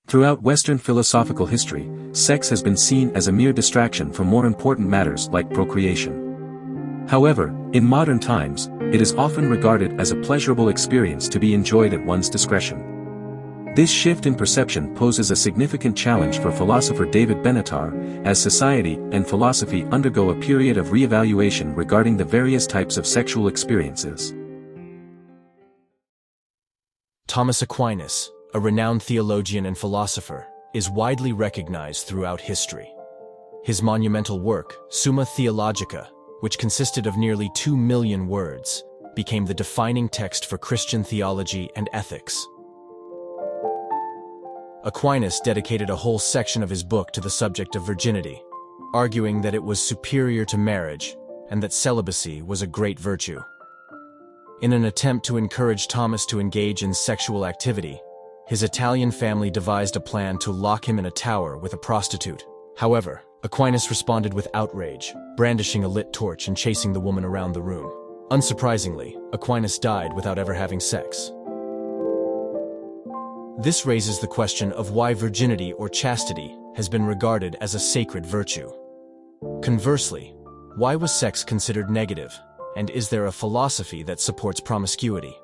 Throughout Western philosophical history, sex has been seen as a mere distraction from more important matters like procreation. However, in modern times, it is often regarded as a pleasurable experience to be enjoyed at one's discretion. This shift in perception poses a significant challenge for philosopher David Benatar, as society and philosophy undergo a period of reevaluation regarding the various types of sexual experiences. Thomas Aquinas, a renowned theologian and philosopher, is widely recognized throughout history. His monumental work, Summa Theologica, which consisted of nearly 2 million words, became the defining text for Christian theology and ethics. Aquinas dedicated a whole section of his book to the subject of virginity, arguing that it was superior to marriage and that celibacy was a great virtue. In an attempt to encourage Thomas to engage in sexual activity, his Italian family devised a plan to lock him in a tower with a prostitute. However, Aquinas responded with outrage, brandishing a lit torch and chasing the woman around the room. Unsurprisingly, Aquinas died without ever having sex. This raises the question of why virginity or chastity has been regarded as a sacred virtue. Conversely, why was sex considered negative, and is there a philosophy that supports promiscuity?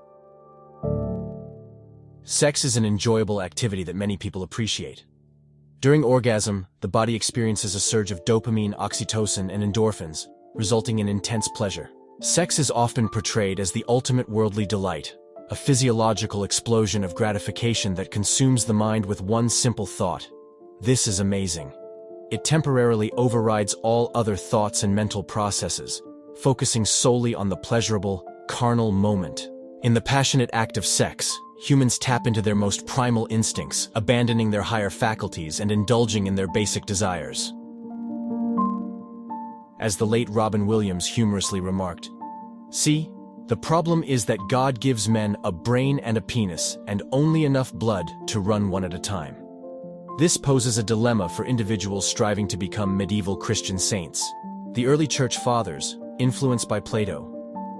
Sex is an enjoyable activity that many people appreciate. During orgasm, the body experiences a surge of dopamine, oxytocin, and endorphins, resulting in intense pleasure. Sex is often portrayed as the ultimate worldly delight, a physiological explosion of gratification that consumes the mind with one simple thought: this is amazing. It temporarily overrides all other thoughts and mental processes, focusing solely on the pleasurable, carnal moment. In the passionate act of sex, humans tap into their most primal instincts, abandoning their higher faculties and indulging in their basic desires. As the late Robin Williams humorously remarked, "See, the problem is that God gives men a brain and a penis, and only enough blood to run one at a time." This poses a dilemma for individuals striving to become medieval Christian saints. The early church fathers, influenced by Plato,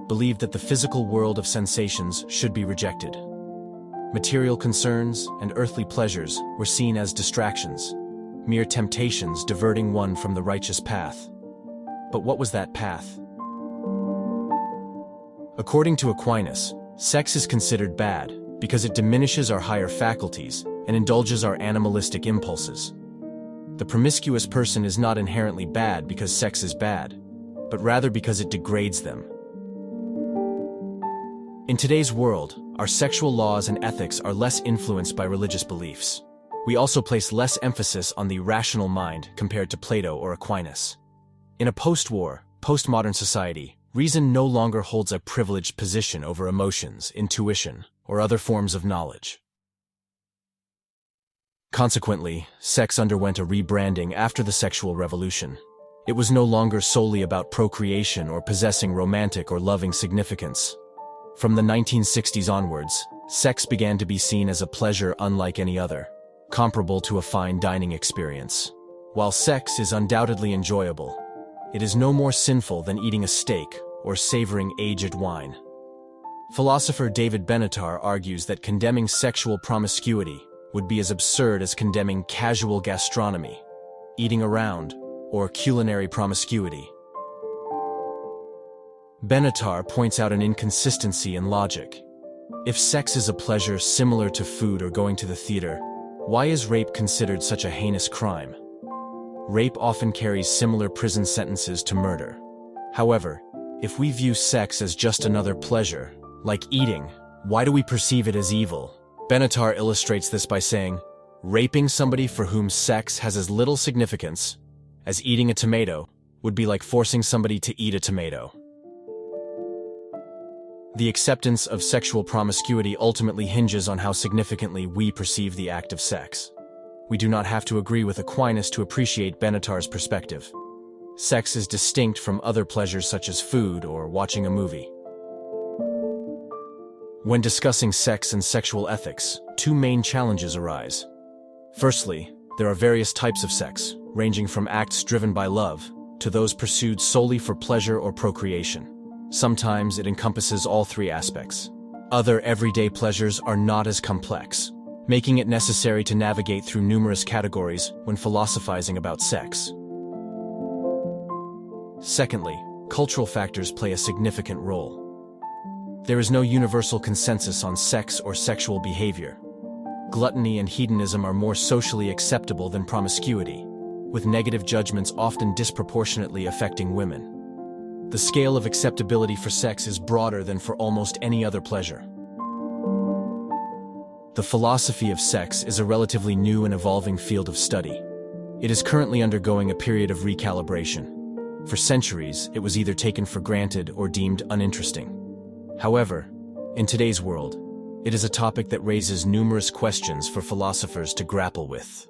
believed that the physical world of sensations should be rejected. Material concerns and earthly pleasures were seen as distractions, mere temptations diverting one from the righteous path. But what was that path? According to Aquinas, sex is considered bad because it diminishes our higher faculties and indulges our animalistic impulses. The promiscuous person is not inherently bad because sex is bad, but rather because it degrades them. In today's world, our sexual laws and ethics are less influenced by religious beliefs. We also place less emphasis on the rational mind compared to Plato or Aquinas. In a post-war, postmodern society, reason no longer holds a privileged position over emotions, intuition, or other forms of knowledge. Consequently, sex underwent a rebranding after the sexual revolution. It was no longer solely about procreation or possessing romantic or loving significance. From the 1960s onwards, sex began to be seen as a pleasure unlike any other, comparable to a fine dining experience. While sex is undoubtedly enjoyable, it is no more sinful than eating a steak or savoring aged wine. Philosopher David Benatar argues that condemning sexual promiscuity would be as absurd as condemning casual gastronomy, eating around, or culinary promiscuity. Benatar points out an inconsistency in logic. If sex is a pleasure similar to food or going to the theater, why is rape considered such a heinous crime? Rape often carries similar prison sentences to murder. However, if we view sex as just another pleasure, like eating, why do we perceive it as evil? Benatar illustrates this by saying, raping somebody for whom sex has as little significance as eating a tomato would be like forcing somebody to eat a tomato. The acceptance of sexual promiscuity ultimately hinges on how significantly we perceive the act of sex. We do not have to agree with Aquinas to appreciate Benatar's perspective. Sex is distinct from other pleasures such as food or watching a movie. When discussing sex and sexual ethics, two main challenges arise. Firstly, there are various types of sex, ranging from acts driven by love to those pursued solely for pleasure or procreation. Sometimes it encompasses all three aspects. Other everyday pleasures are not as complex. making it necessary to navigate through numerous categories when philosophizing about sex. Secondly, cultural factors play a significant role. There is no universal consensus on sex or sexual behavior. Gluttony and hedonism are more socially acceptable than promiscuity, with negative judgments often disproportionately affecting women. The scale of acceptability for sex is broader than for almost any other pleasure. The philosophy of sex is a relatively new and evolving field of study. It is currently undergoing a period of recalibration. For centuries, it was either taken for granted or deemed uninteresting. However, in today's world, it is a topic that raises numerous questions for philosophers to grapple with.